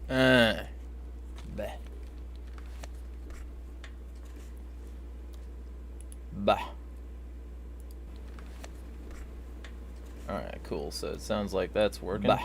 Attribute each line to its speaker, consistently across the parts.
Speaker 1: Bleh. Bah. Alright, cool. So it sounds like that's working. Bah.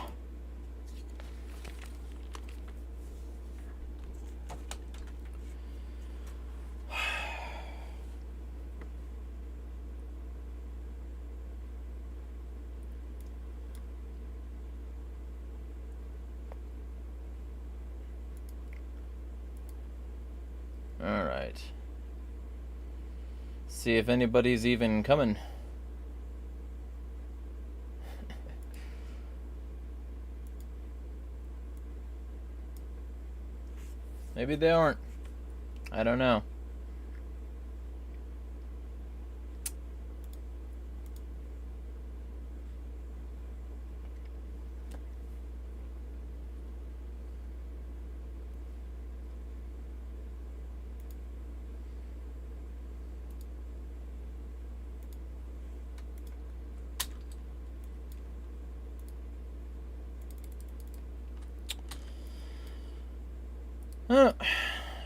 Speaker 1: Alright. See if anybody's even coming. Maybe they aren't. I don't know.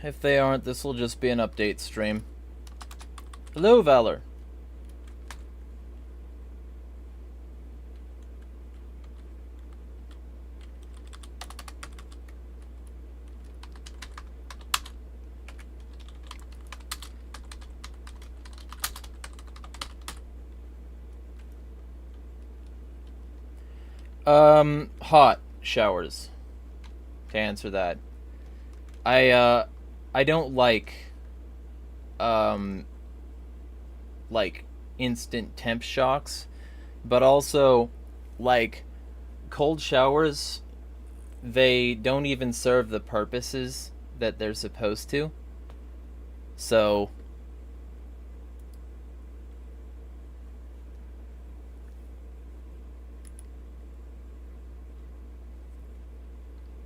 Speaker 1: If they aren't, this will just be an update stream. Hello, Valor. Hot showers. To answer that. I don't like instant temp shocks, but also, like, cold showers, they don't even serve the purposes that they're supposed to. So,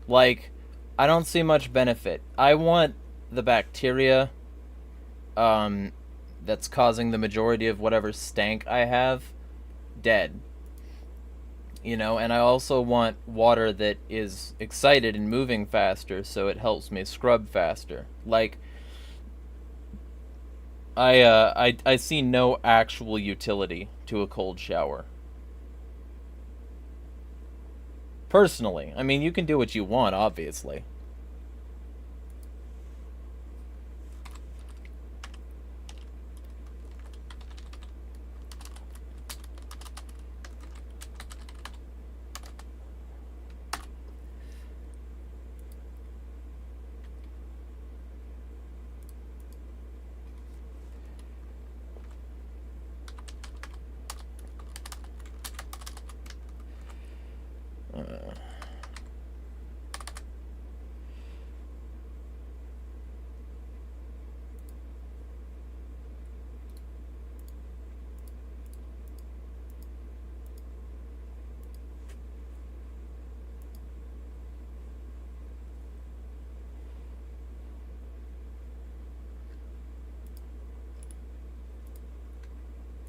Speaker 1: like, I don't see much benefit. I want the bacteria that's causing the majority of whatever stank I have dead. You know, and I also want water that is excited and moving faster, so it helps me scrub faster. Like, I see no actual utility to a cold shower. Personally. I mean, you can do what you want, obviously.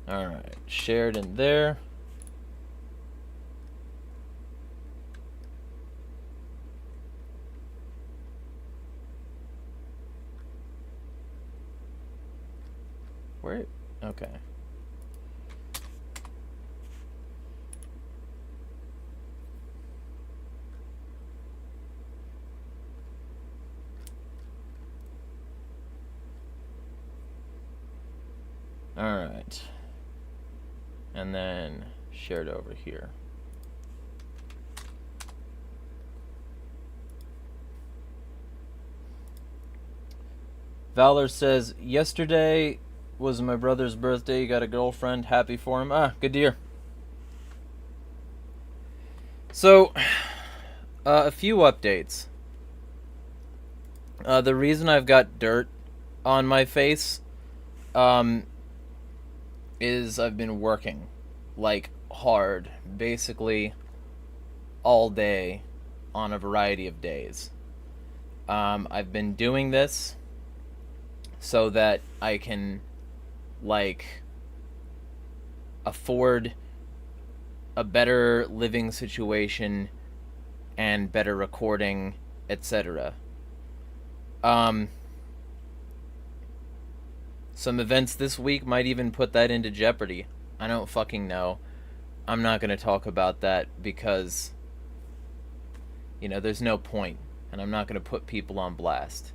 Speaker 1: Alright, shared in there. Where? Okay. Alright. And then shared over here. Valor says, yesterday was my brother's birthday. You got a girlfriend. Happy for him. Ah, good to hear. So, a few updates. The reason I've got dirt on my face is I've been working, like, hard, basically all day on a variety of days. I've been doing this so that I can, like, afford a better living situation and better recording etc. Some events this week might even put that into jeopardy. I don't fucking know. I'm not going to talk about that because, there's no point, and I'm not going to put people on blast.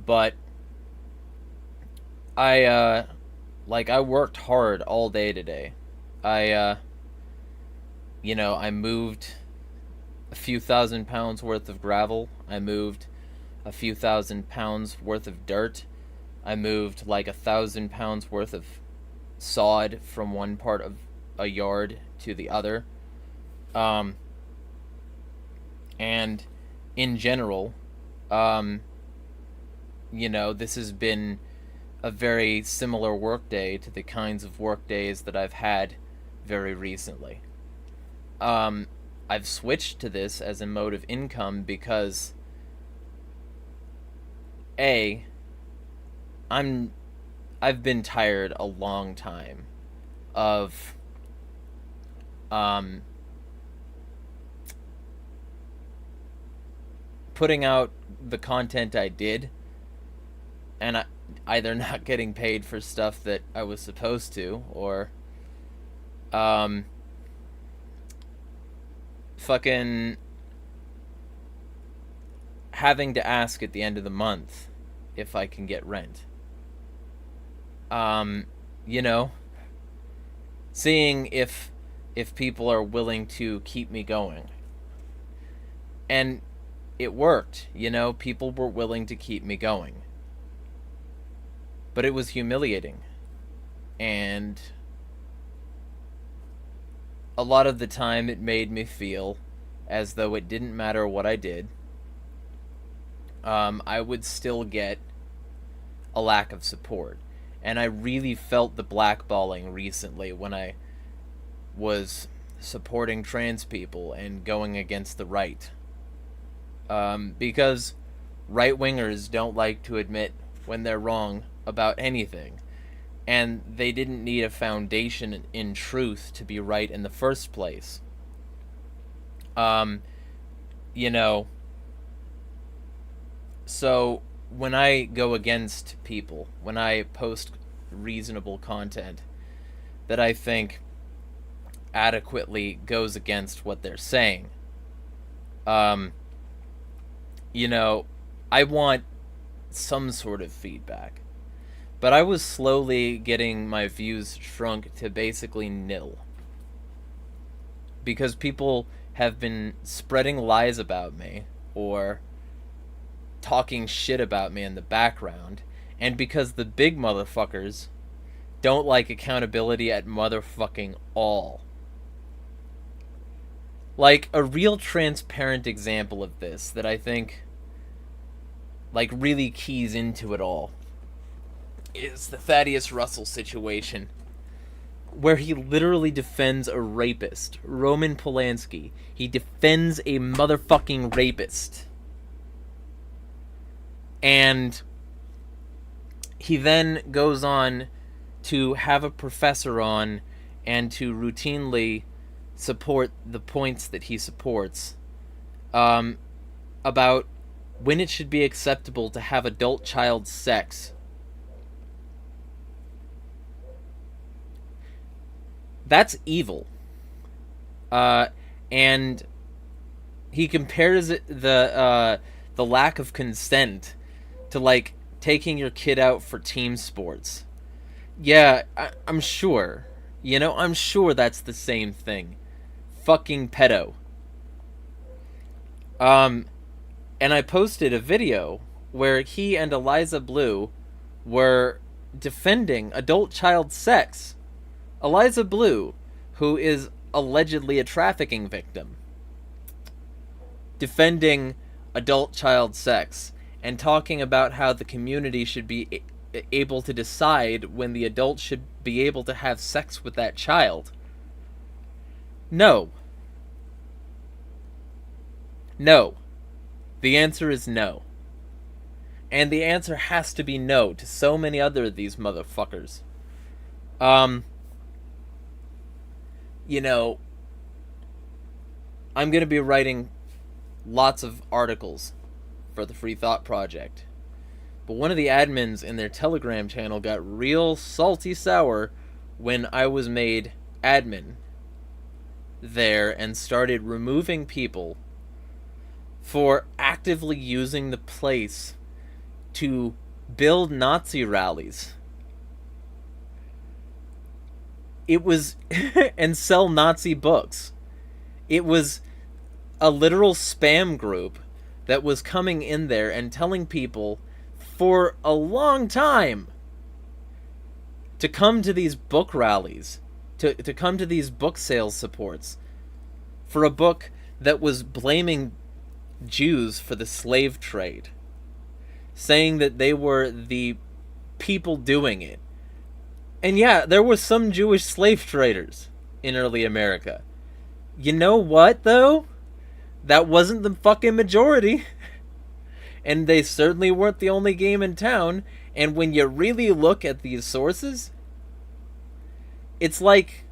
Speaker 1: But I worked hard all day today. I moved a few thousand pounds worth of gravel. I moved a few thousand pounds worth of dirt. I moved like 1,000 pounds worth of sod from one part of a yard to the other. And in general, this has been a very similar work day to the kinds of work days that I've had very recently. I've switched to this as a mode of income because I've been tired a long time of putting out the content I did and either not getting paid for stuff that I was supposed to, or fucking having to ask at the end of the month if I can get rent. Seeing if people are willing to keep me going. And it worked, people were willing to keep me going. But it was humiliating. And a lot of the time it made me feel as though it didn't matter what I did. I would still get a lack of support. And I really felt the blackballing recently when I was supporting trans people and going against the right. Because right-wingers don't like to admit when they're wrong about anything. And they didn't need a foundation in truth to be right in the first place. So when I go against people, when I post reasonable content that I think adequately goes against what they're saying, I want some sort of feedback. But I was slowly getting my views shrunk to basically nil. Because people have been spreading lies about me, or talking shit about me in the background, and because the big motherfuckers don't like accountability at motherfucking all. Like, a real transparent example of this that I think, really keys into it all is the Thaddeus Russell situation, where he literally defends a rapist, Roman Polanski. He defends a motherfucking rapist. And he then goes on to have a professor on and to routinely support the points that he supports about when it should be acceptable to have adult child sex. That's evil. And he compares the lack of consent to, taking your kid out for team sports. Yeah, I'm sure. I'm sure that's the same thing. Fucking pedo. And I posted a video where he and Eliza Blue were defending adult child sex. Eliza Blue, who is allegedly a trafficking victim, defending adult child sex and talking about how the community should be able to decide when the adult should be able to have sex with that child. No. No. The answer is no. And the answer has to be no to so many other of these motherfuckers. I'm gonna be writing lots of articles for the Free Thought Project. But one of the admins in their Telegram channel got real salty sour when I was made admin there and started removing people for actively using the place to build Nazi rallies. It was and sell Nazi books. It was a literal spam group that was coming in there and telling people for a long time to come to these book rallies, to come to these book sales supports for a book that was blaming Jews for the slave trade, saying that they were the people doing it. And yeah, there were some Jewish slave traders in early America. You know what, though? That wasn't the fucking majority. And they certainly weren't the only game in town. And when you really look at these sources, it's like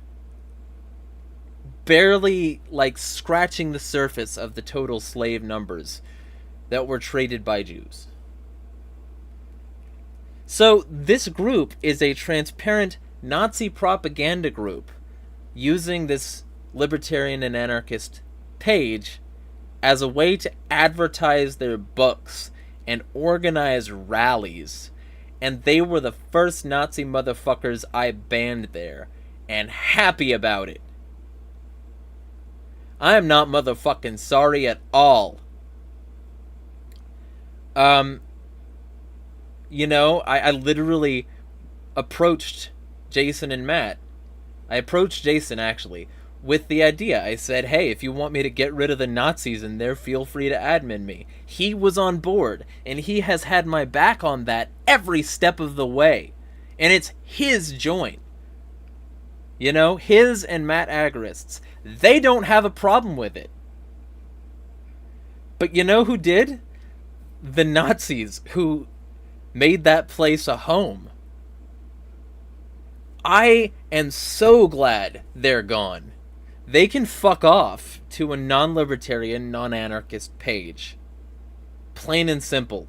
Speaker 1: barely like scratching the surface of the total slave numbers that were traded by Jews. So this group is a transparent Nazi propaganda group using this libertarian and anarchist page as a way to advertise their books and organize rallies. And they were the first Nazi motherfuckers I banned there, and happy about it. I am not motherfucking sorry at all. You know, I literally approached Jason and Matt. I approached Jason, actually, with the idea. I said, hey, if you want me to get rid of the Nazis in there, feel free to admin me. He was on board, and he has had my back on that every step of the way. And it's his joint. You know, his and Matt Agorists. They don't have a problem with it. But you know who did? The Nazis who made that place a home. I am so glad they're gone. They can fuck off to a non-libertarian, non-anarchist page. Plain and simple.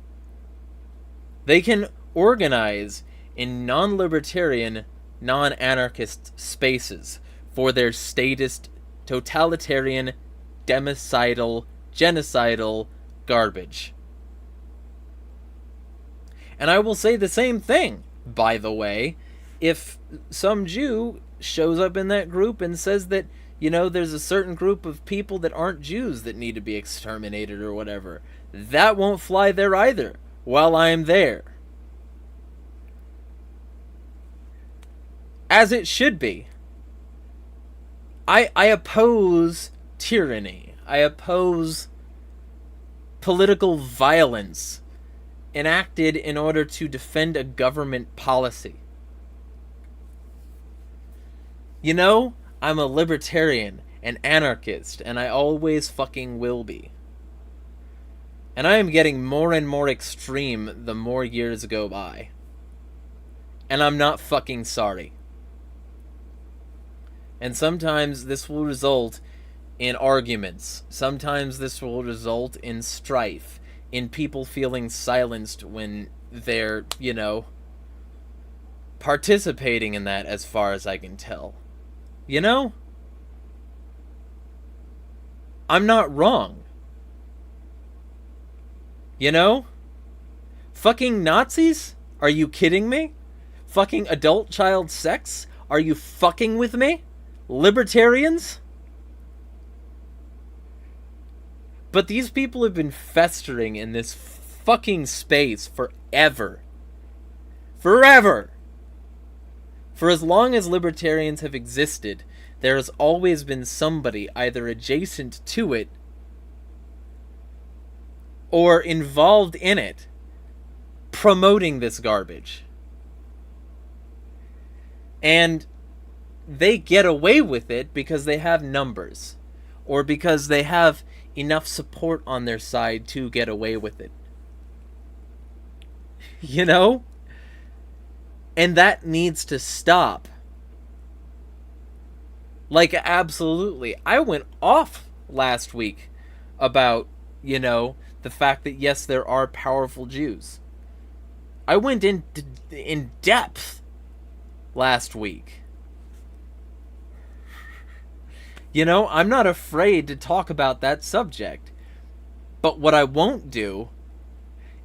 Speaker 1: They can organize in non-libertarian, non-anarchist spaces for their statist, totalitarian, democidal, genocidal garbage. And I will say the same thing, by the way, if some Jew shows up in that group and says that, you know, there's a certain group of people that aren't Jews that need to be exterminated or whatever. That won't fly there either, while I'm there. As it should be. I oppose tyranny. I oppose political violence enacted in order to defend a government policy. You know, I'm a libertarian, an anarchist, and I always fucking will be. And I am getting more and more extreme the more years go by. And I'm not fucking sorry. And sometimes this will result in arguments. Sometimes this will result in strife. In people feeling silenced when they're, you know, participating in that, as far as I can tell. You know? I'm not wrong. You know? Fucking Nazis? Are you kidding me? Fucking adult child sex? Are you fucking with me? Libertarians? But these people have been festering in this fucking space forever. Forever! For as long as libertarians have existed, there has always been somebody either adjacent to it or involved in it promoting this garbage. And they get away with it because they have numbers, or because they have enough support on their side to get away with it. You know? And that needs to stop. Like, absolutely. I went off last week about you know, the fact that, yes, there are powerful Jews. I went in depth last week. You know, I'm not afraid to talk about that subject. But what I won't do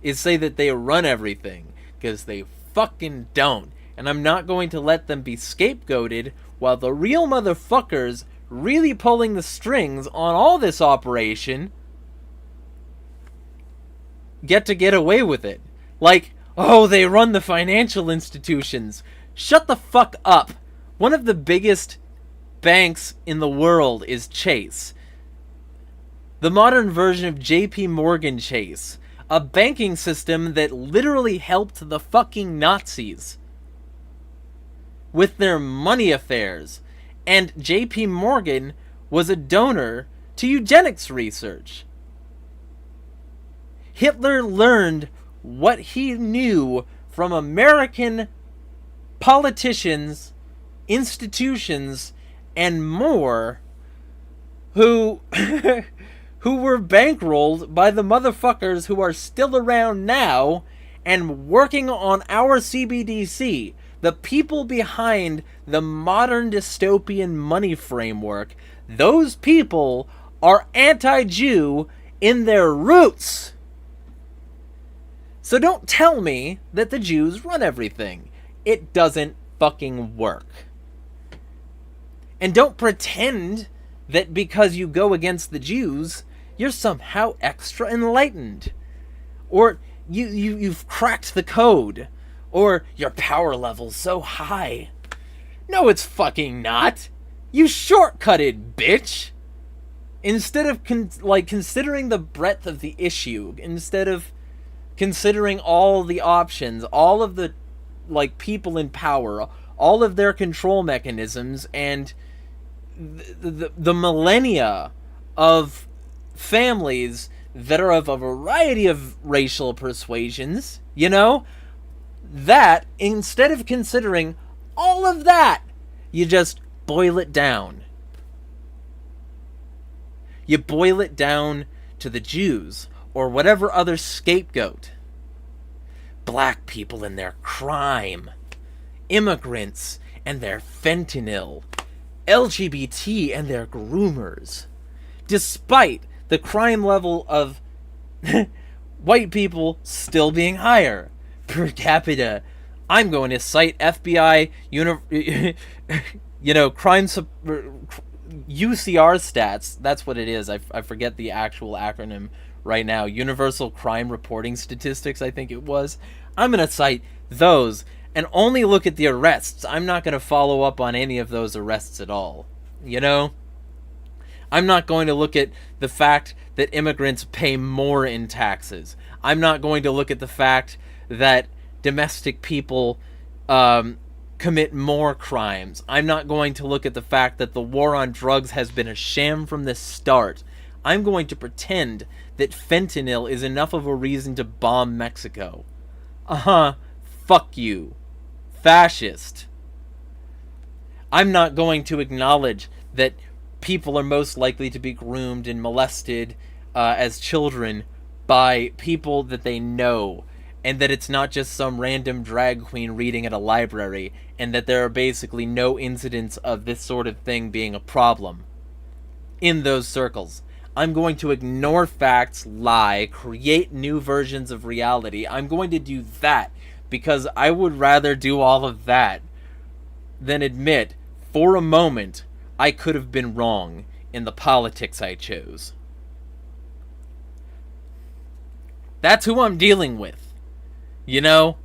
Speaker 1: is say that they run everything, because they fucking don't. And I'm not going to let them be scapegoated while the real motherfuckers really pulling the strings on all this operation get away with it. Like, oh, they run the financial institutions. Shut the fuck up. One of the biggest banks in the world is Chase. The modern version of JP Morgan Chase. A banking system that literally helped the fucking Nazis with their money affairs. And JP Morgan was a donor to eugenics research. Hitler learned what he knew from American politicians, institutions, and more who who were bankrolled by the motherfuckers who are still around now and working on our CBDC. The people behind the modern dystopian money framework, those people are anti-Jew in their roots. So don't tell me that the Jews run everything. It doesn't fucking work. And don't pretend that because you go against the Jews, you're somehow extra enlightened. Or you've cracked the code. Or your power level's so high. No, it's fucking not. You shortcutted, bitch. Instead of considering the breadth of the issue, instead of considering all the options, all of the people in power, all of their control mechanisms, and the millennia of families that are of a variety of racial persuasions, you know, that instead of considering all of that, you just boil it down. You boil it down to the Jews or whatever other scapegoat. Black people and their crime, immigrants and their fentanyl, LGBT and their groomers. Despite the crime level of white people still being higher per capita, I'm going to cite FBI, crime UCR stats. That's what it is. I forget the actual acronym right now. Universal Crime Reporting Statistics, I think it was. I'm going to cite those and only look at the arrests. I'm not going to follow up on any of those arrests at all. You know? I'm not going to look at the fact that immigrants pay more in taxes. I'm not going to look at the fact that domestic people commit more crimes. I'm not going to look at the fact that the war on drugs has been a sham from the start. I'm going to pretend that fentanyl is enough of a reason to bomb Mexico. Fuck you. Fascist. I'm not going to acknowledge that people are most likely to be groomed and molested as children by people that they know, and that it's not just some random drag queen reading at a library, and that there are basically no incidents of this sort of thing being a problem in those circles. I'm going to ignore facts, lie, create new versions of reality. I'm going to do that because I would rather do all of that than admit for a moment I could have been wrong in the politics I chose. That's who I'm dealing with. You know?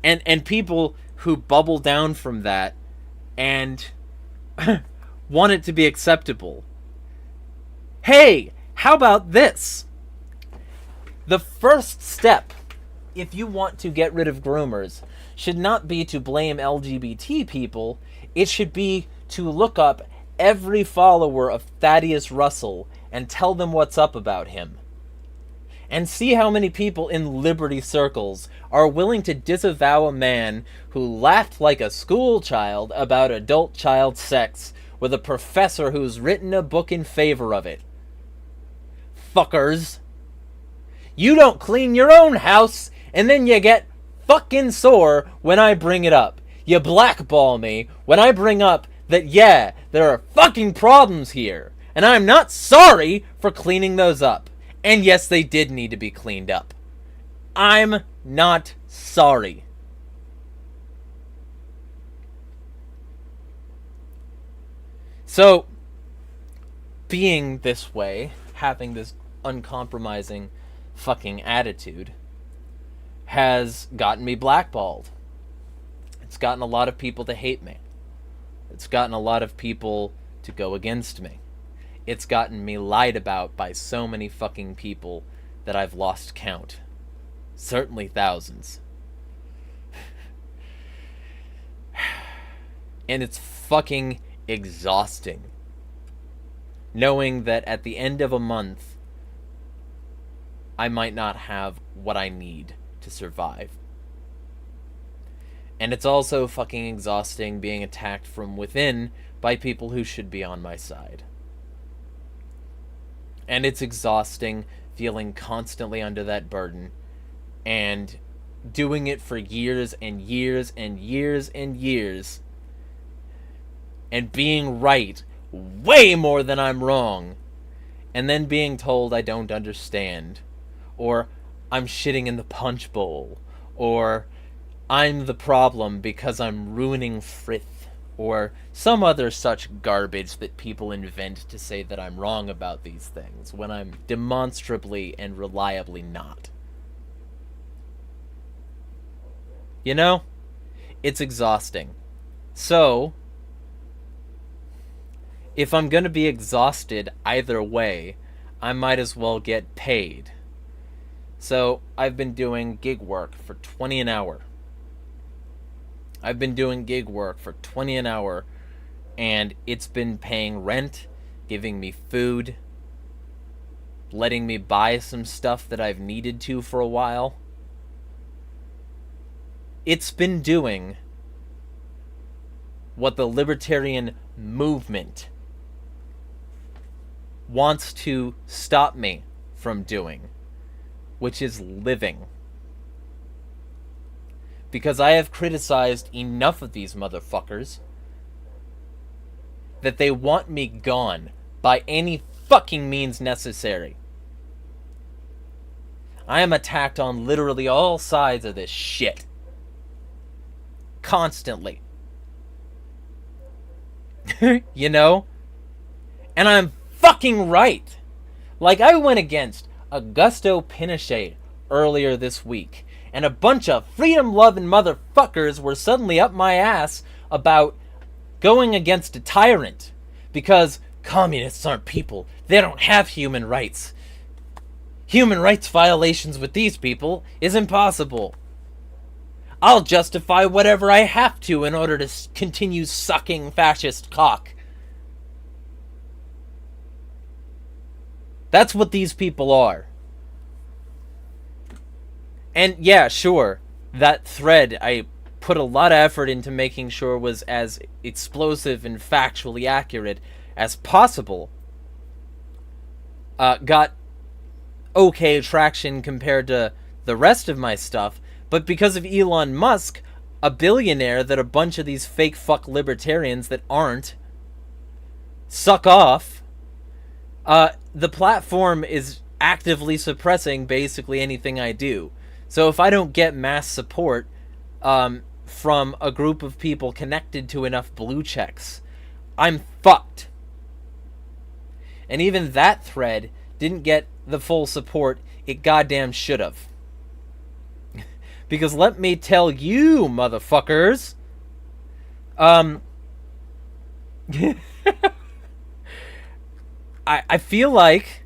Speaker 1: And people who bubble down from that and want it to be acceptable. Hey, how about this? The first step, if you want to get rid of groomers, should not be to blame LGBT people. It should be to look up every follower of Thaddeus Russell and tell them what's up about him. And see how many people in liberty circles are willing to disavow a man who laughed like a school child about adult child sex with a professor who's written a book in favor of it. Fuckers. You don't clean your own house, and then you get fucking sore when I bring it up. You blackball me when I bring up that, yeah, there are fucking problems here, and I'm not sorry for cleaning those up. And yes, they did need to be cleaned up. I'm not sorry. So, being this way, having this uncompromising fucking attitude, has gotten me blackballed. It's gotten a lot of people to hate me. It's gotten a lot of people to go against me. It's gotten me lied about by so many fucking people that I've lost count. Certainly thousands. And it's fucking exhausting knowing that at the end of a month I might not have what I need to survive. And it's also fucking exhausting being attacked from within by people who should be on my side. And it's exhausting feeling constantly under that burden and doing it for years and years and years and years and being right way more than I'm wrong, and then being told I don't understand, or I'm shitting in the punch bowl, or I'm the problem because I'm ruining Frith, or some other such garbage that people invent to say that I'm wrong about these things, when I'm demonstrably and reliably not. You know? It's exhausting. So, if I'm gonna be exhausted either way, I might as well get paid. So, I've been doing gig work for 20 an hour. I've been doing gig work for 20 an hour, and it's been paying rent, giving me food, letting me buy some stuff that I've needed to for a while. It's been doing what the libertarian movement wants to stop me from doing, which is living. Because I have criticized enough of these motherfuckers that they want me gone by any fucking means necessary. I am attacked on literally all sides of this shit. Constantly. You know? And I'm fucking right. Like, I went against Augusto Pinochet earlier this week, and a bunch of freedom-loving motherfuckers were suddenly up my ass about going against a tyrant, because communists aren't people. They don't have human rights. Human rights violations with these people is impossible. I'll justify whatever I have to in order to continue sucking fascist cock. That's what these people are. And yeah, sure, that thread I put a lot of effort into making sure was as explosive and factually accurate as possible. Got okay traction compared to the rest of my stuff, but because of Elon Musk, a billionaire that a bunch of these fake fuck libertarians that aren't suck off, the platform is actively suppressing basically anything I do. So if I don't get mass support from a group of people connected to enough blue checks, I'm fucked. And even that thread didn't get the full support it goddamn should have. Because let me tell you, motherfuckers, I feel like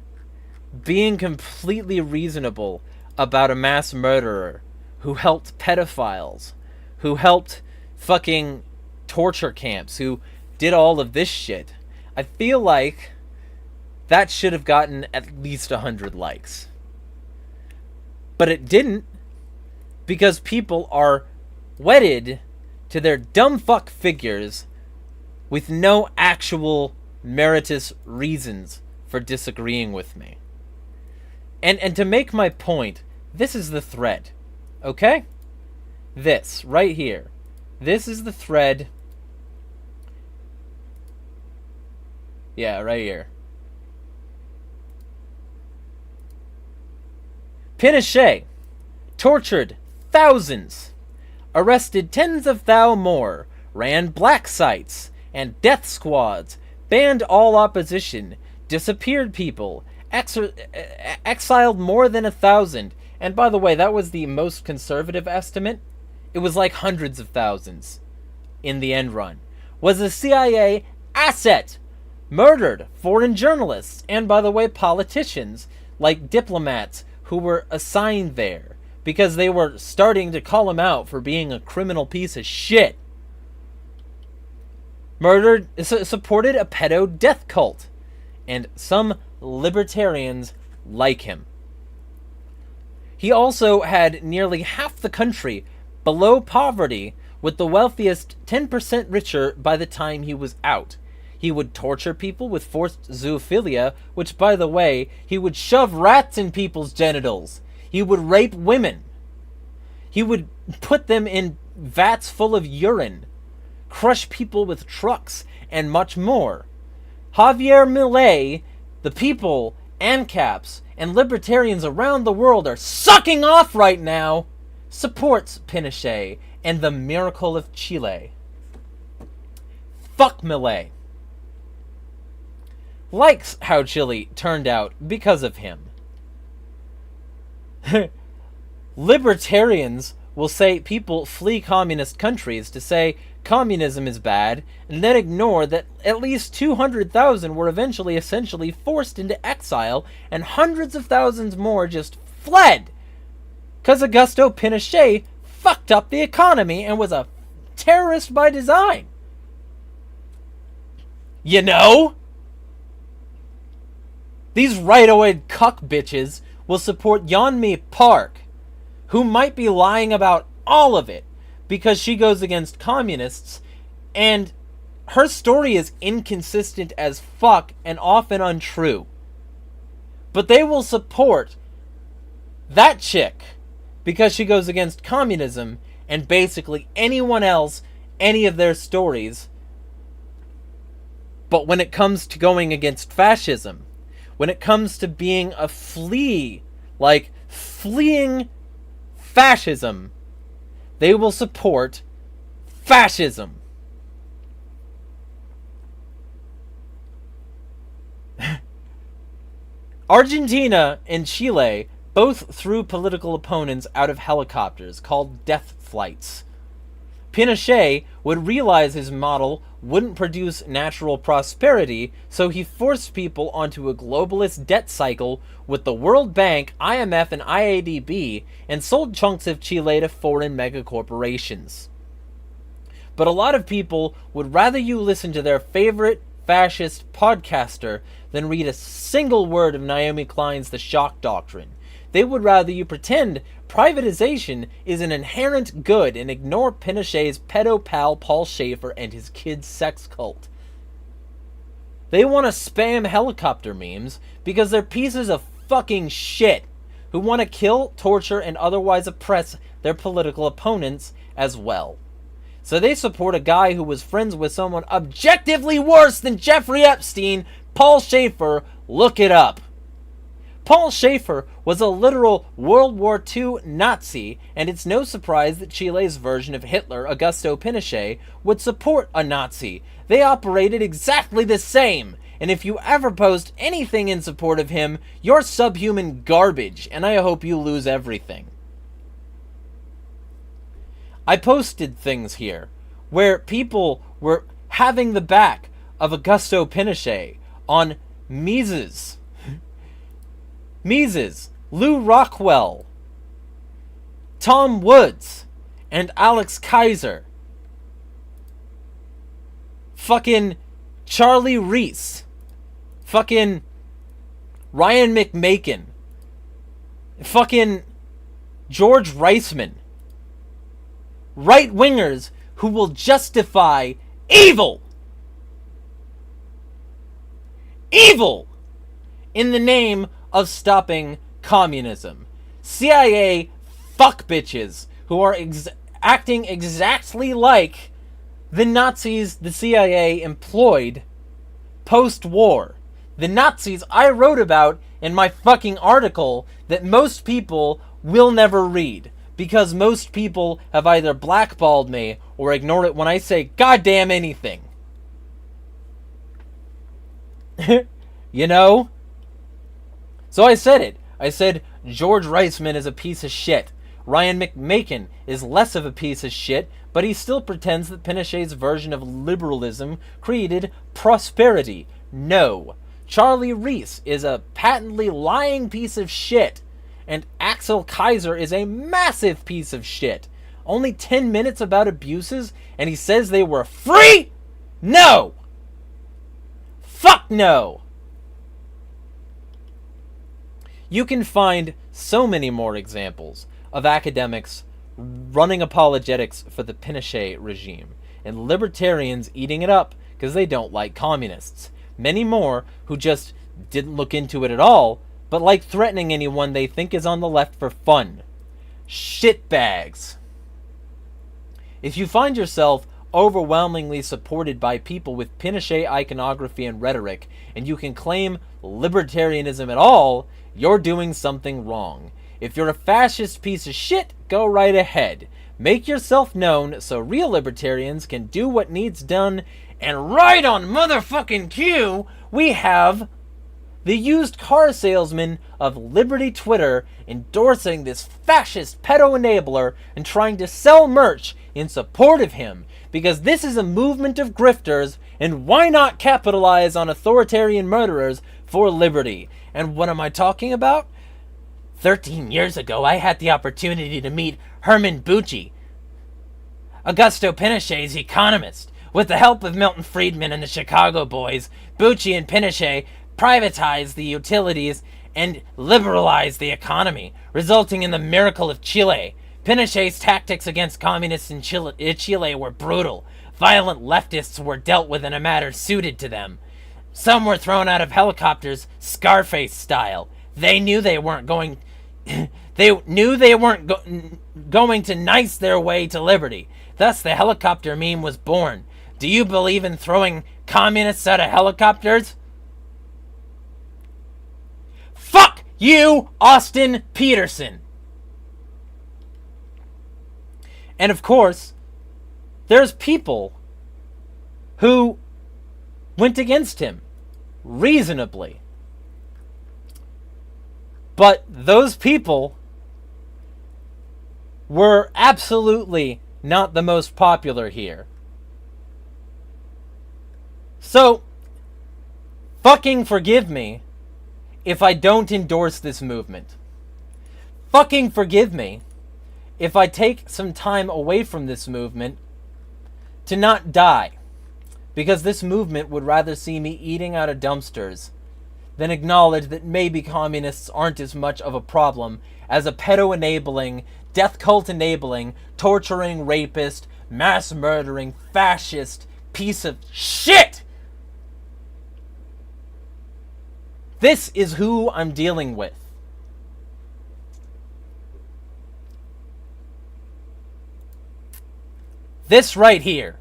Speaker 1: being completely reasonable about a mass murderer who helped pedophiles, who helped fucking torture camps, who did all of this shit, I feel like that should have gotten at least 100 likes. But it didn't, because people are wedded to their dumb fuck figures with no actual meritorious reasons for disagreeing with me. And to make my point, this is the thread. Okay? This, right here. This is the thread. Yeah, right here. Pinochet tortured thousands, arrested tens of thousands more, ran black sites and death squads, banned all opposition, disappeared people, exiled more than 1,000. And by the way, that was the most conservative estimate. It was like hundreds of thousands in the end run. Was a CIA asset, murdered foreign journalists, and by the way, politicians, like diplomats who were assigned there because they were starting to call him out for being a criminal piece of shit. Murdered, supported a pedo death cult, and some libertarians like him. He also had nearly half the country below poverty, with the wealthiest 10% richer by the time he was out. He would torture people with forced zoophilia, which, by the way, he would shove rats in people's genitals. He would rape women. He would put them in vats full of urine, crush people with trucks, and much more. Javier Milei, the people, ANCAPs, and libertarians around the world are sucking off right now, supports Pinochet and the miracle of Chile. Fuck Milei. Likes how Chile turned out because of him. Libertarians will say people flee communist countries to say communism is bad, and then ignore that at least 200,000 were eventually essentially forced into exile, and hundreds of thousands more just fled because Augusto Pinochet fucked up the economy and was a terrorist by design. You know? These right-o-ed cuck bitches will support Yeonmi Park, who might be lying about all of it because she goes against communists, and her story is inconsistent as fuck and often untrue. But they will support that chick because she goes against communism and basically anyone else, any of their stories. But when it comes to going against fascism, when it comes to being a flea, like fleeing fascism, they will support fascism. Argentina and Chile both threw political opponents out of helicopters called death flights. Pinochet would realize his model wouldn't produce natural prosperity, so he forced people onto a globalist debt cycle with the World Bank, IMF, and IADB, and sold chunks of Chile to foreign megacorporations. But a lot of people would rather you listen to their favorite fascist podcaster than read a single word of Naomi Klein's The Shock Doctrine. They would rather you pretend privatization is an inherent good and ignore Pinochet's pedo pal Paul Schaefer and his kids' sex cult. They want to spam helicopter memes because they're pieces of fucking shit who want to kill, torture, and otherwise oppress their political opponents as well. So they support a guy who was friends with someone objectively worse than Jeffrey Epstein, Paul Schaefer. Look it up. Paul Schaefer was a literal World War II Nazi, and it's no surprise that Chile's version of Hitler, Augusto Pinochet, would support a Nazi. They operated exactly the same, and if you ever post anything in support of him, you're subhuman garbage, and I hope you lose everything. I posted things here where people were having the back of Augusto Pinochet on Mises, Lou Rockwell, Tom Woods, and Alex Kaiser. Fucking Charlie Reese. Fucking Ryan McMakin. Fucking George Reisman. Right-wingers who will justify evil. Evil! In the name of stopping communism. CIA fuck bitches who are acting exactly like the Nazis the CIA employed post-war. The Nazis I wrote about in my fucking article that most people will never read, because most people have either blackballed me or ignored it when I say goddamn anything. You know? So I said it. I said George Reisman is a piece of shit. Ryan McMakin is less of a piece of shit, but he still pretends that Pinochet's version of liberalism created prosperity. No. Charlie Reese is a patently lying piece of shit. And Axel Kaiser is a massive piece of shit. Only 10 minutes about abuses, and he says they were free? No! Fuck no! You can find so many more examples of academics running apologetics for the Pinochet regime, and libertarians eating it up because they don't like communists. Many more who just didn't look into it at all, but like threatening anyone they think is on the left for fun. Shitbags. If you find yourself overwhelmingly supported by people with Pinochet iconography and rhetoric, and you can claim libertarianism at all, you're doing something wrong. If you're a fascist piece of shit, go right ahead. Make yourself known so real libertarians can do what needs done, and right on motherfucking cue, we have the used car salesman of Liberty Twitter endorsing this fascist pedo enabler and trying to sell merch in support of him, because this is a movement of grifters, and why not capitalize on authoritarian murderers for liberty? And what am I talking about? 13 years ago, I had the opportunity to meet Herman Bucci, Augusto Pinochet's economist. With the help of Milton Friedman and the Chicago boys, Bucci and Pinochet privatized the utilities and liberalized the economy, resulting in the miracle of Chile. Pinochet's tactics against communists in Chile were brutal. Violent leftists were dealt with in a manner suited to them. Some were thrown out of helicopters, Scarface style. They knew they weren't going going to nice their way to liberty. Thus the helicopter meme was born. Do you believe in throwing communists out of helicopters? Fuck you, Austin Peterson. And of course, there's people who went against him reasonably. But those people were absolutely not the most popular here. So, fucking forgive me if I don't endorse this movement. Fucking forgive me if I take some time away from this movement to not die. Because this movement would rather see me eating out of dumpsters than acknowledge that maybe communists aren't as much of a problem as a pedo-enabling, death cult-enabling, torturing rapist, mass-murdering, fascist piece of shit! This is who I'm dealing with. This right here.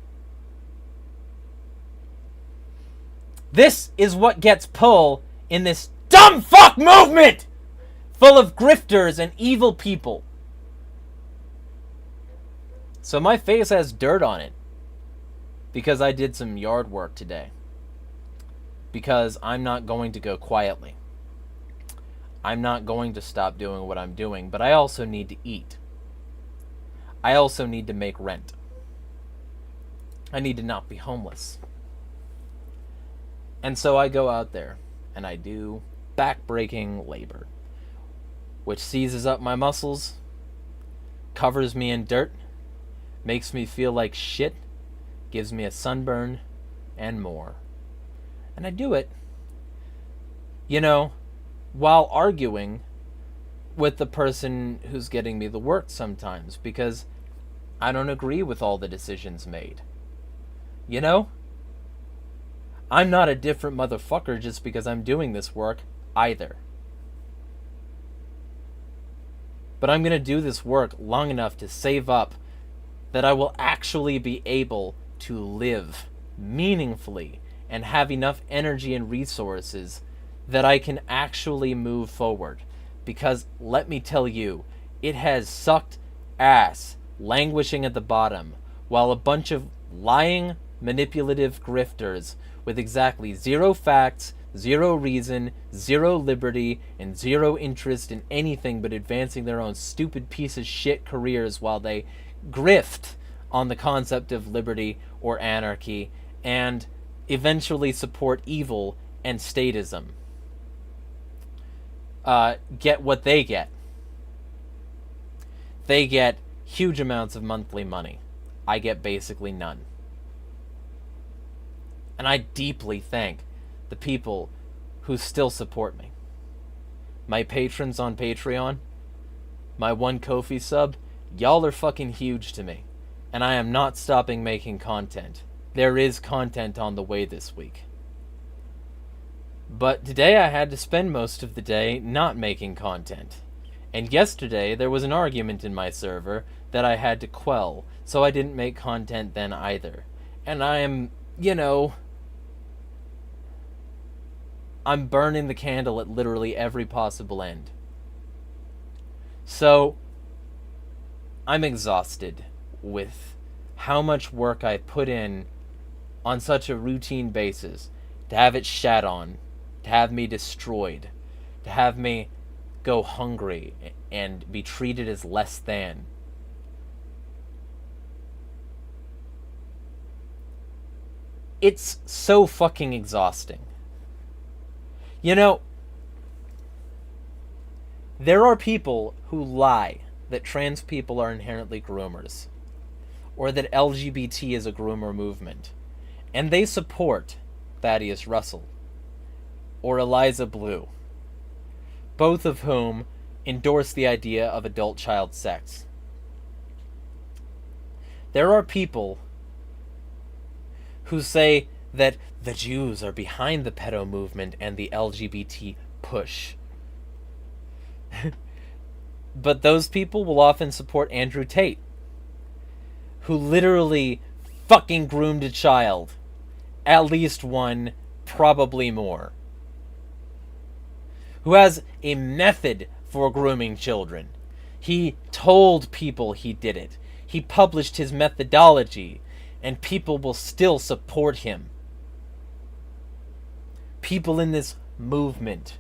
Speaker 1: This is what gets pull in this dumb fuck movement full of grifters and evil people. So my face has dirt on it because I did some yard work today. Because I'm not going to go quietly. I'm not going to stop doing what I'm doing, but I also need to eat. I also need to make rent. I need to not be homeless. And so I go out there and I do back-breaking labor, which seizes up my muscles, covers me in dirt, makes me feel like shit, gives me a sunburn, and more. And I do it, you know, while arguing with the person who's getting me the work sometimes, because I don't agree with all the decisions made. You know? I'm not a different motherfucker just because I'm doing this work either. but I'm going to do this work long enough to save up that I will actually be able to live meaningfully and have enough energy and resources that I can actually move forward. Because let me tell you, it has sucked ass languishing at the bottom while a bunch of lying, manipulative grifters with exactly zero facts, zero reason, zero liberty, and zero interest in anything but advancing their own stupid piece of shit careers while they grift on the concept of liberty or anarchy and eventually support evil and statism. Get what they get. They get huge amounts of monthly money. I get basically none. And I deeply thank the people who still support me. My patrons on Patreon, my one Ko-fi sub, y'all are fucking huge to me. And I am not stopping making content. There is content on the way this week. But today I had to spend most of the day not making content. And yesterday there was an argument in my server that I had to quell, so I didn't make content then either. And I am, I'm burning the candle at literally every possible end. So, I'm exhausted with how much work I put in on such a routine basis to have it shat on, to have me destroyed, to have me go hungry and be treated as less than. It's so fucking exhausting. There are people who lie that trans people are inherently groomers, or that LGBT is a groomer movement, and they support Thaddeus Russell or Eliza Blue, both of whom endorse the idea of adult child sex. There are people who say that the Jews are behind the pedo movement and the LGBT push. But those people will often support Andrew Tate, who literally fucking groomed a child. At least one, probably more. Who has a method for grooming children. He told people he did it. He published his methodology, and people will still support him. People in this movement.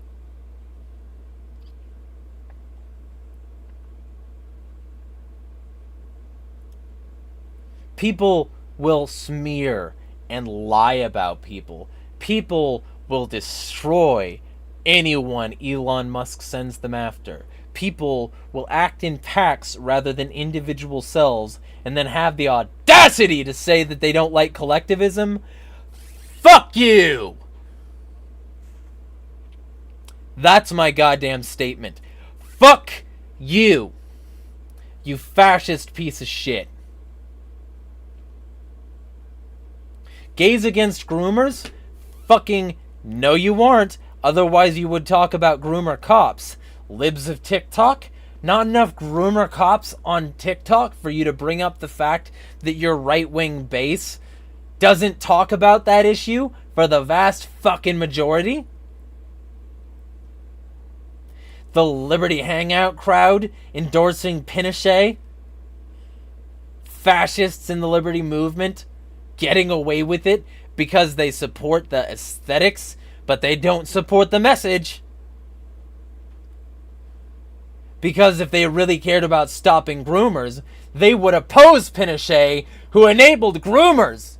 Speaker 1: People will smear and lie about people. People will destroy anyone Elon Musk sends them after. People will act in packs rather than individual selves and then have the audacity to say that they don't like collectivism. Fuck you! That's my goddamn statement. Fuck you! You fascist piece of shit. Gays against groomers? Fucking no you aren't. Otherwise you would talk about groomer cops. Libs of TikTok? Not enough groomer cops on TikTok for you to bring up the fact that your right-wing base doesn't talk about that issue for the vast fucking majority? The Liberty Hangout crowd endorsing Pinochet? Fascists in the Liberty movement getting away with it because they support the aesthetics, but they don't support the message. Because if they really cared about stopping groomers, they would oppose Pinochet, who enabled groomers.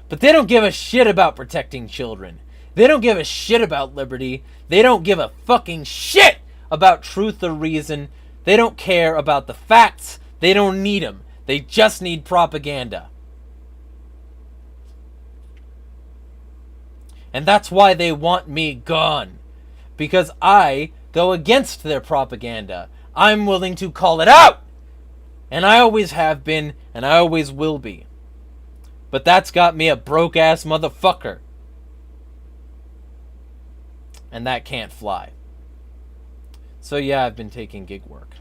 Speaker 1: But they don't give a shit about protecting children. They don't give a shit about liberty. They don't give a fucking shit about truth or reason. They don't care about the facts. They don't need them. They just need propaganda. And that's why they want me gone. Because I go against their propaganda. I'm willing to call it out. And I always have been, and I always will be. But that's got me a broke-ass motherfucker. And that can't fly. So yeah, I've been taking gig work.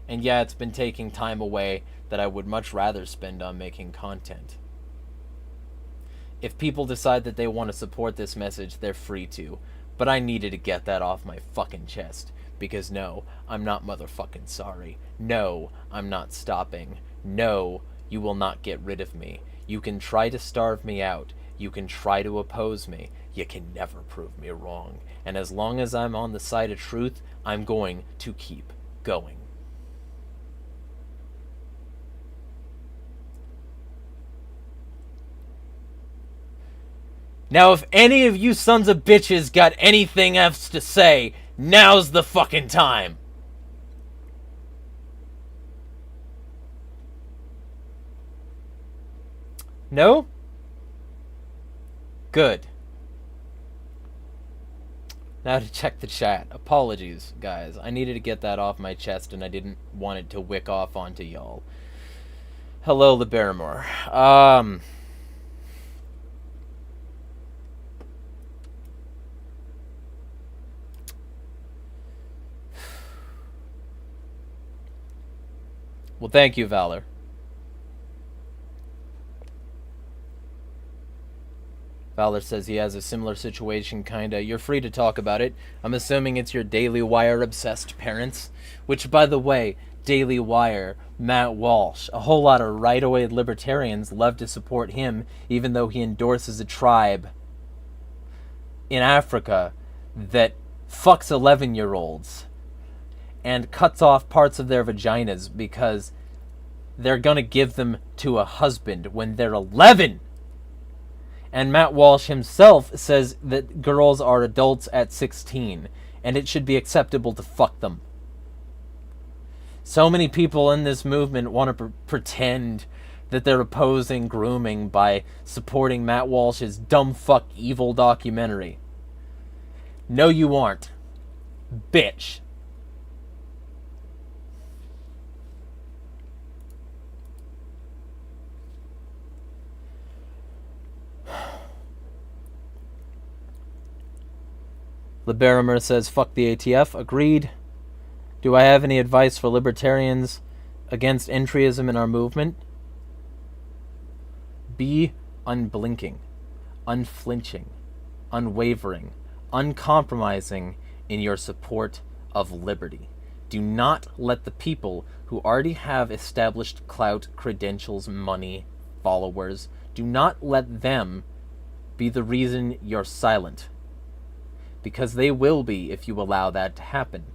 Speaker 1: And yeah, it's been taking time away that I would much rather spend on making content. If people decide that they want to support this message, they're free to. But I needed to get that off my fucking chest. Because no, I'm not motherfucking sorry. No, I'm not stopping. No, you will not get rid of me. You can try to starve me out. You can try to oppose me. You can never prove me wrong. And as long as I'm on the side of truth, I'm going to keep going. Now, if any of you sons of bitches got anything else to say, now's the fucking time. No? Good. Now to check the chat. Apologies, guys. I needed to get that off my chest and I didn't want it to wick off onto y'all. Hello, the Barrymore. Well, thank you, Valor. Valor says he has a similar situation, kinda. You're free to talk about it. I'm assuming it's your Daily Wire-obsessed parents. Which, by the way, Daily Wire, Matt Walsh, a whole lot of right-away libertarians love to support him, even though he endorses a tribe in Africa that fucks 11-year-olds and cuts off parts of their vaginas because they're gonna give them to a husband when they're 11. And Matt Walsh himself says that girls are adults at 16, and it should be acceptable to fuck them. So many people in this movement want to pretend that they're opposing grooming by supporting Matt Walsh's dumb fuck evil documentary. No, you aren't. Bitch. Liberimer says, fuck the ATF. Agreed. Do I have any advice for libertarians against entryism in our movement? Be unblinking, unflinching, unwavering, uncompromising in your support of liberty. Do not let the people who already have established clout, credentials, money, followers, do not let them be the reason you're silent. Because they will be if you allow that to happen.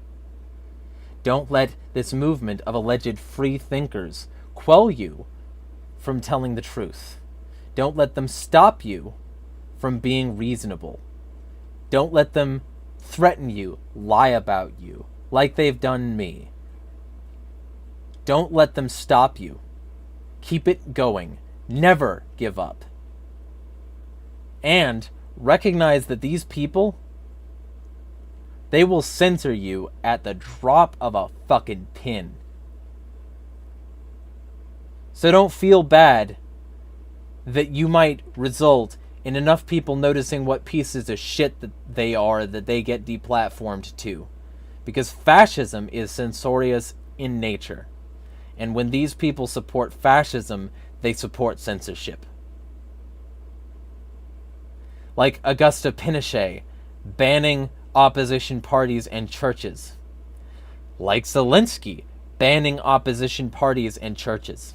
Speaker 1: Don't let this movement of alleged free thinkers quell you from telling the truth. Don't let them stop you from being reasonable. Don't let them threaten you, lie about you, like they've done me. Don't let them stop you. Keep it going. Never give up. And recognize that these people, they will censor you at the drop of a fucking pin. So don't feel bad that you might result in enough people noticing what pieces of shit that they are that they get deplatformed too. Because fascism is censorious in nature. And when these people support fascism, they support censorship. Like Augusta Pinochet banning opposition parties and churches. Like Zelensky banning opposition parties and churches.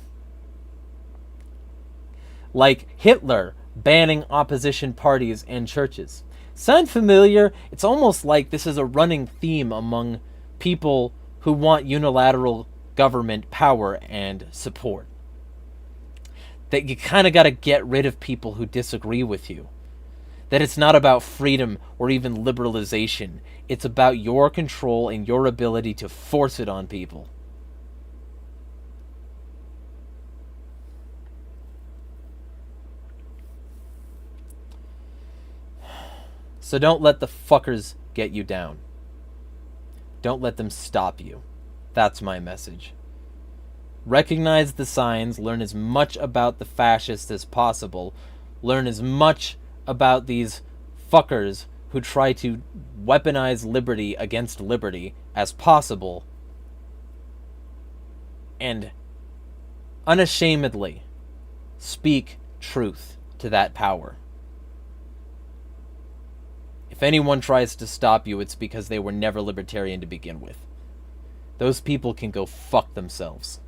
Speaker 1: Like Hitler banning opposition parties and churches. Sound familiar? It's almost like this is a running theme among people who want unilateral government power and support. That you kind of got to get rid of people who disagree with you. That it's not about freedom or even liberalization. It's about your control and your ability to force it on people. So don't let the fuckers get you down. Don't let them stop you. That's my message. Recognize the signs, learn as much about the fascists as possible, learn as much about these fuckers who try to weaponize liberty against liberty as possible, and unashamedly speak truth to that power. If anyone tries to stop you, it's because they were never libertarian to begin with. Those people can go fuck themselves.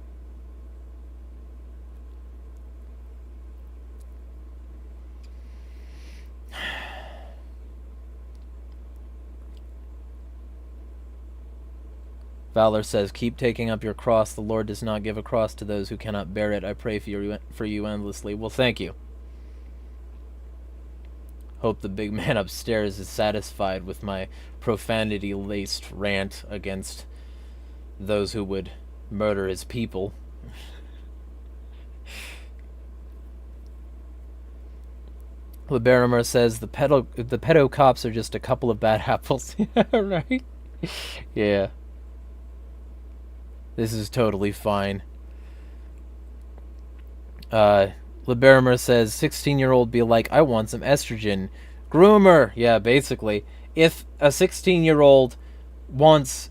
Speaker 1: Valor says, keep taking up your cross. The Lord does not give a cross to those who cannot bear it. I pray for you endlessly. Well, thank you. Hope the big man upstairs is satisfied with my profanity-laced rant against those who would murder his people. Liberimer says, the pedo cops are just a couple of bad apples. Yeah, right? Yeah. This is totally fine. Liberimer says, 16-year-old be like, I want some estrogen. Groomer! Yeah, basically. If a 16-year-old wants,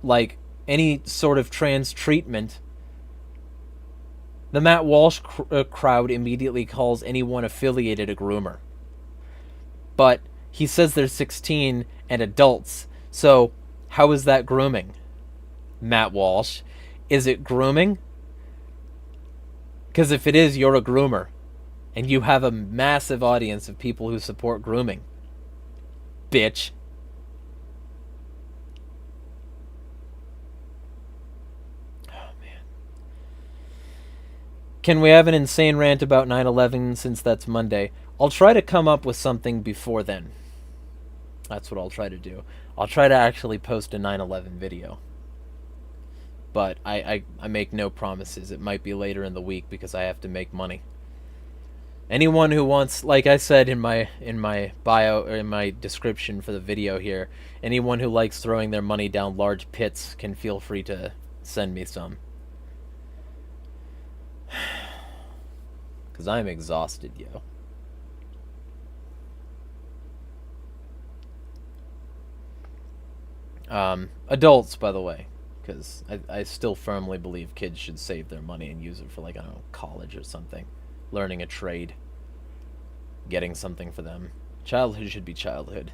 Speaker 1: like, any sort of trans treatment, the Matt Walsh crowd immediately calls anyone affiliated a groomer. But he says they're 16 and adults, so how is that grooming? Matt Walsh. Is it grooming? Because if it is, you're a groomer. And you have a massive audience of people who support grooming. Bitch. Oh, man. Can we have an insane rant about 9/11 since that's Monday? I'll try to come up with something before then. That's what I'll try to do. I'll try to actually post a 9/11 video. But I make no promises. It might be later in the week because I have to make money. Anyone who wants, like I said in my bio, or in my description for the video here, anyone who likes throwing their money down large pits can feel free to send me some. Because I'm exhausted, yo. Adults, by the way. Because I still firmly believe kids should save their money and use it for, like, I don't know, college or something. Learning a trade. Getting something for them. Childhood should be childhood.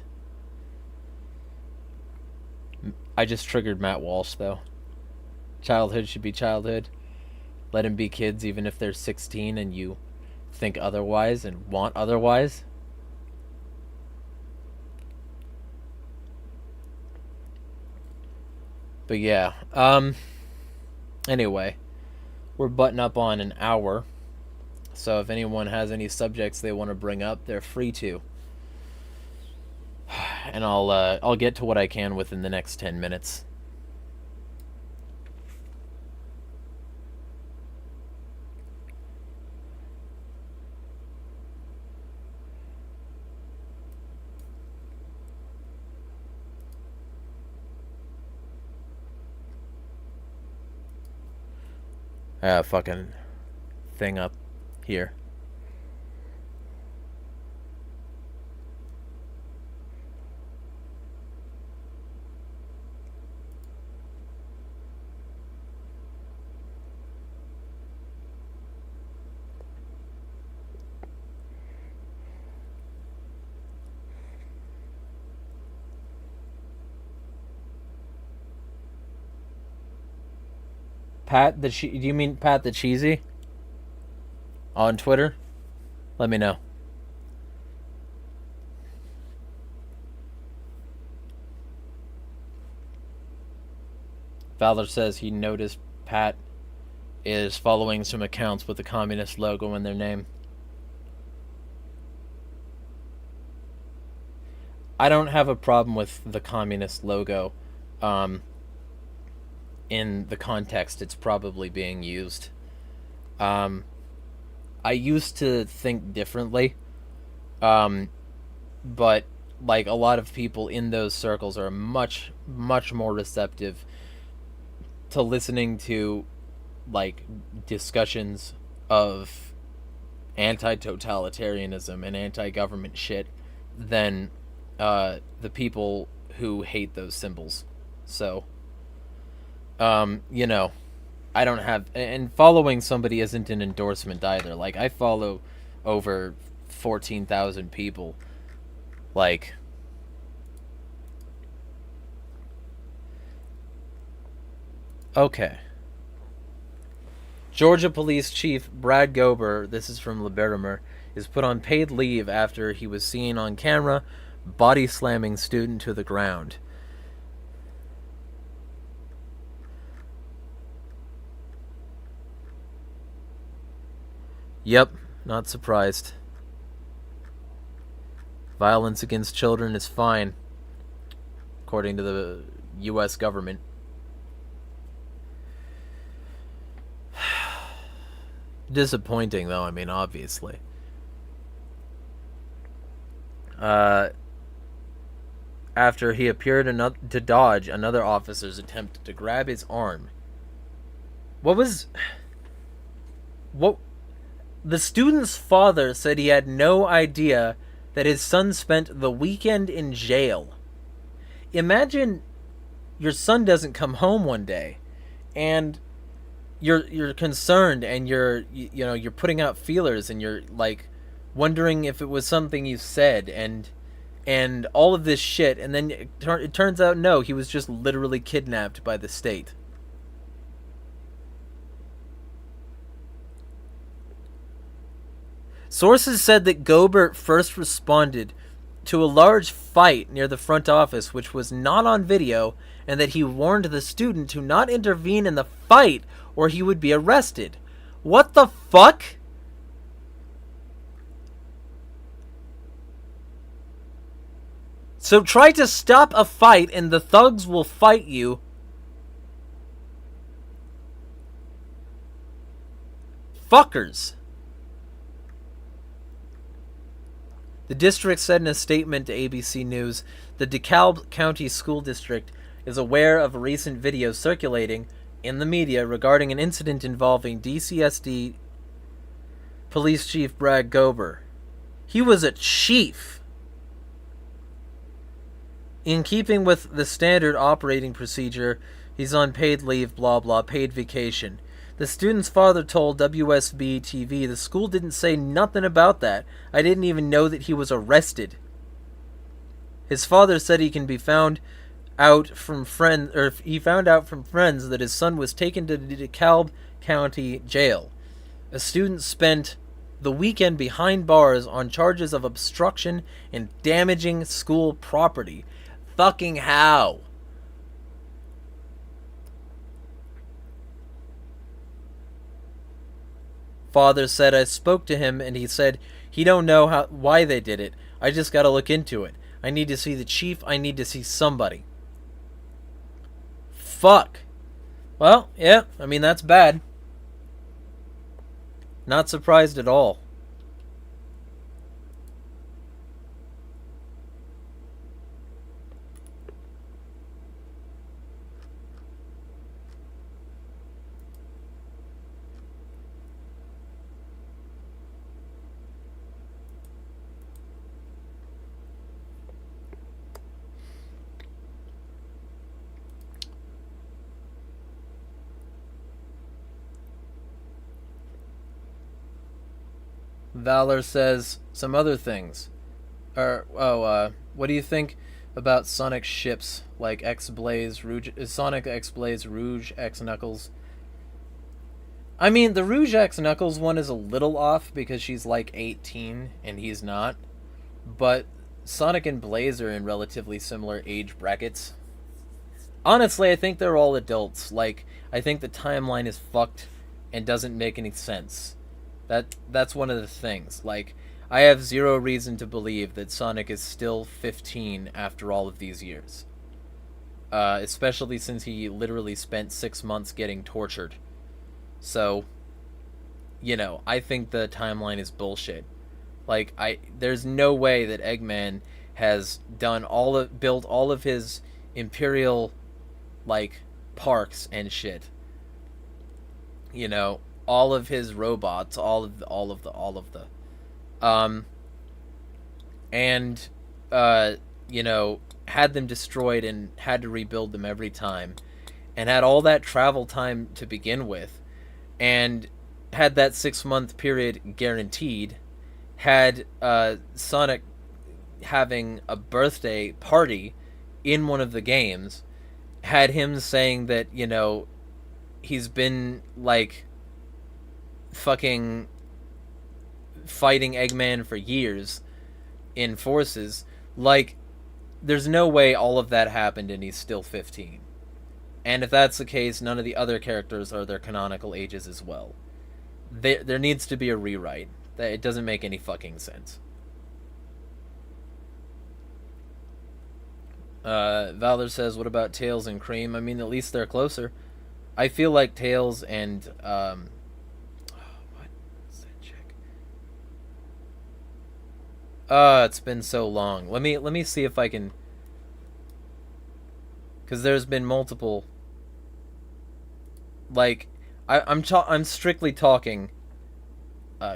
Speaker 1: I just triggered Matt Walsh, though. Childhood should be childhood. Let them be kids even if they're 16 and you think otherwise and want otherwise. But yeah, anyway, we're butting up on an hour, so if anyone has any subjects they want to bring up, they're free to. And I'll get to what I can within the next 10 minutes. Fucking thing up here. Pat the do you mean Pat the Cheesy? On Twitter? Let me know. Valor says he noticed Pat is following some accounts with the communist logo in their name. I don't have a problem with the communist logo. In the context it's probably being used. I used to think differently, but like a lot of people in those circles are much more receptive to listening to like discussions of anti-totalitarianism and anti-government shit than the people who hate those symbols. So, you know, I don't have, and following somebody isn't an endorsement either. Like, I follow over 14,000 people. Like, okay. Georgia Police Chief Brad Gober, this is from Liberimer, is put on paid leave after he was seen on camera body slamming student to the ground. Yep, not surprised. Violence against children is fine, according to the U.S. government. Disappointing, though, I mean, obviously. After he appeared to dodge another officer's attempt to grab his arm. What? The student's father said he had no idea that his son spent the weekend in jail. Imagine your son doesn't come home one day, and you're concerned, and you're putting out feelers, and you're like wondering if it was something you said, and all of this shit, and then it turns out no, he was just literally kidnapped by the state. Sources said that Gobert first responded to a large fight near the front office, which was not on video, and that he warned the student to not intervene in the fight or he would be arrested. What the fuck? So try to stop a fight and the thugs will fight you. Fuckers. The district said in a statement to ABC News, the DeKalb County School District is aware of a recent video circulating in the media regarding an incident involving DCSD Police Chief Brad Gober. He was a chief. In keeping with the standard operating procedure, he's on paid leave, blah blah, paid vacation. The student's father told WSB TV, the school didn't say nothing about that. I didn't even know that he was arrested. His father said he can be found out from friends, or he found out from friends that his son was taken to the DeKalb County Jail. A student spent the weekend behind bars on charges of obstruction and damaging school property. Fucking how? Father said I spoke to him and he said he don't know why they did it. I just gotta look into it. I need to see the chief. I need to see somebody. Fuck. Well, yeah, I mean, that's bad. Not surprised at all. Valor says some other things. What do you think about Sonic ships like X-Blaze, Rouge, Sonic X-Blaze, Rouge X Knuckles? I mean, the Rouge X Knuckles one is a little off because she's like 18 and he's not. But Sonic and Blaze are in relatively similar age brackets. Honestly, I think they're all adults. Like, I think the timeline is fucked and doesn't make any sense. That's one of the things. Like, I have zero reason to believe that Sonic is still 15 after all of these years. Especially since he literally spent 6 months getting tortured. So, I think the timeline is bullshit. Like, there's no way that Eggman has built all of his Imperial, like, parks and shit. All of his robots, you know, had them destroyed and had to rebuild them every time, and had all that travel time to begin with, and had that 6-month period guaranteed, had Sonic having a birthday party in one of the games, had him saying that, you know, he's been, like, fucking fighting Eggman for years in Forces, like, there's no way all of that happened and he's still 15. And if that's the case, none of the other characters are their canonical ages as well. There needs to be a rewrite. It doesn't make any fucking sense. Valor says, what about Tails and Cream? I mean, at least they're closer. I feel like Tails and... what? What's that chick? It's been so long. Let me see if I can... Because there's been multiple... Like, I'm strictly talking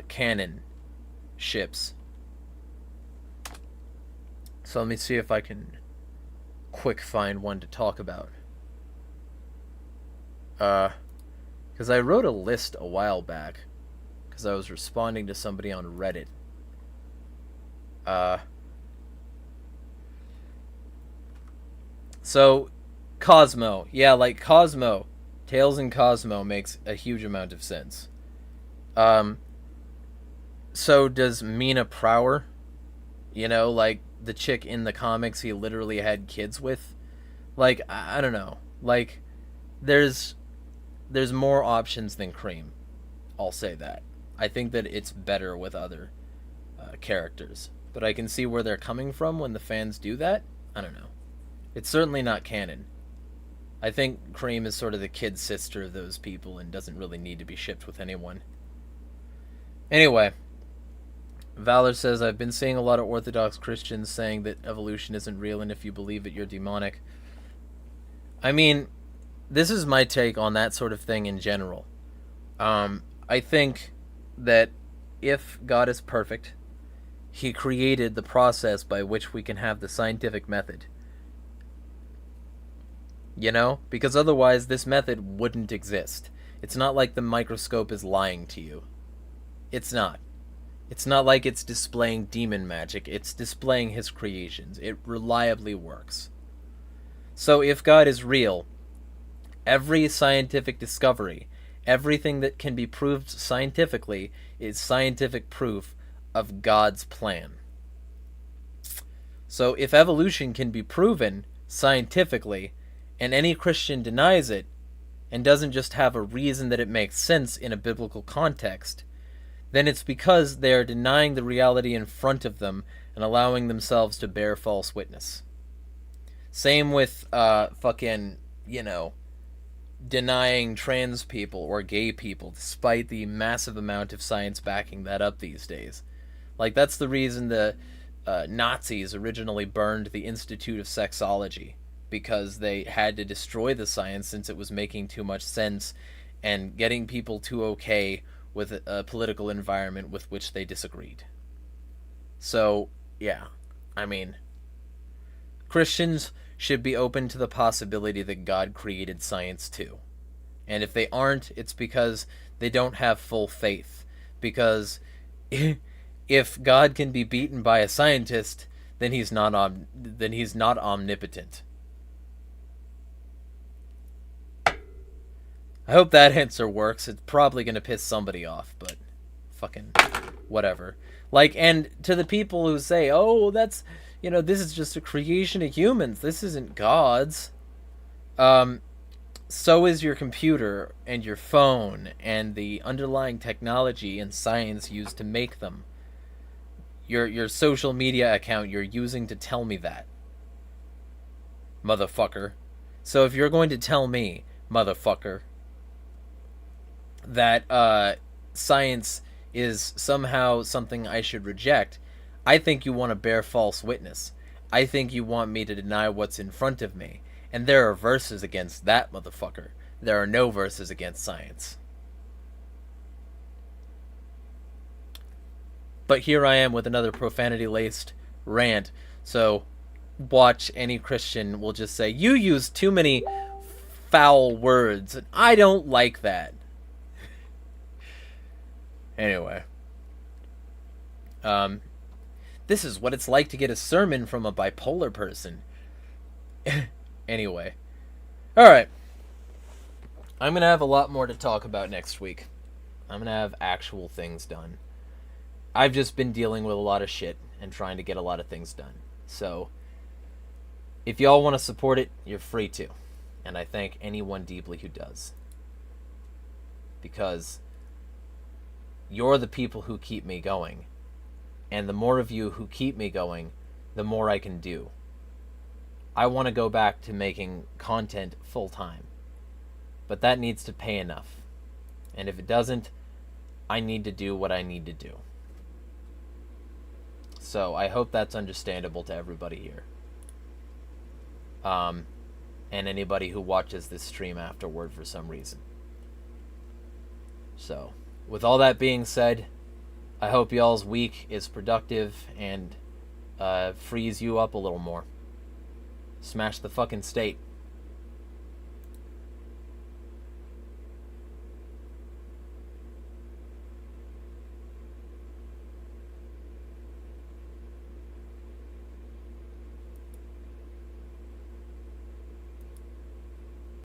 Speaker 1: canon ships. So let me see if I can quick find one to talk about. Because I wrote a list a while back, because I was responding to somebody on Reddit. So, Cosmo. Yeah, like Cosmo. Tails and Cosmo makes a huge amount of sense. So does Mina Prower. You know, like the chick in the comics he literally had kids with. Like, I don't know. Like, there's more options than Cream. I'll say that. I think that it's better with other characters. But I can see where they're coming from when the fans do that. I don't know. It's certainly not canon. I think Cream is sort of the kid sister of those people and doesn't really need to be shipped with anyone. Anyway, Valor says, I've been seeing a lot of Orthodox Christians saying that evolution isn't real and if you believe it, you're demonic. I mean, this is my take on that sort of thing in general. I think that if God is perfect, he created the process by which we can have the scientific method. You know? Because otherwise this method wouldn't exist. It's not like the microscope is lying to you. It's not. It's not like it's displaying demon magic. It's displaying his creations. It reliably works. So if God is real, every scientific discovery, everything that can be proved scientifically, is scientific proof of God's plan. So if evolution can be proven scientifically, and any Christian denies it, and doesn't just have a reason that it makes sense in a biblical context, then it's because they are denying the reality in front of them and allowing themselves to bear false witness. Same with, fucking, you know, denying trans people or gay people, despite the massive amount of science backing that up these days. Like, that's the reason the Nazis originally burned the Institute of Sexology, because they had to destroy the science since it was making too much sense and getting people too okay with a political environment with which they disagreed. So, yeah, I mean, Christians should be open to the possibility that God created science too. And if they aren't, it's because they don't have full faith. Because if God can be beaten by a scientist, then he's not omnipotent. I hope that answer works. It's probably going to piss somebody off, but fucking whatever. Like, and to the people who say, oh, that's, you know, this is just a creation of humans. This isn't God's. So is your computer and your phone and the underlying technology and science used to make them. Your social media account you're using to tell me that. Motherfucker. So if you're going to tell me, motherfucker, that science is somehow something I should reject, I think you want to bear false witness. I think you want me to deny what's in front of me. And there are verses against that, motherfucker. There are no verses against science. But here I am with another profanity-laced rant. So, watch any Christian will just say, you use too many foul words, and I don't like that. Anyway. This is what it's like to get a sermon from a bipolar person. Anyway. Alright. I'm going to have a lot more to talk about next week. I'm going to have actual things done. I've just been dealing with a lot of shit and trying to get a lot of things done. So, if y'all want to support it, you're free to. And I thank anyone deeply who does. Because you're the people who keep me going. And the more of you who keep me going, the more I can do. I want to go back to making content full time. But that needs to pay enough. And if it doesn't, I need to do what I need to do. So I hope that's understandable to everybody here. And anybody who watches this stream afterward for some reason. So, with all that being said, I hope y'all's week is productive and frees you up a little more. Smash the fucking state.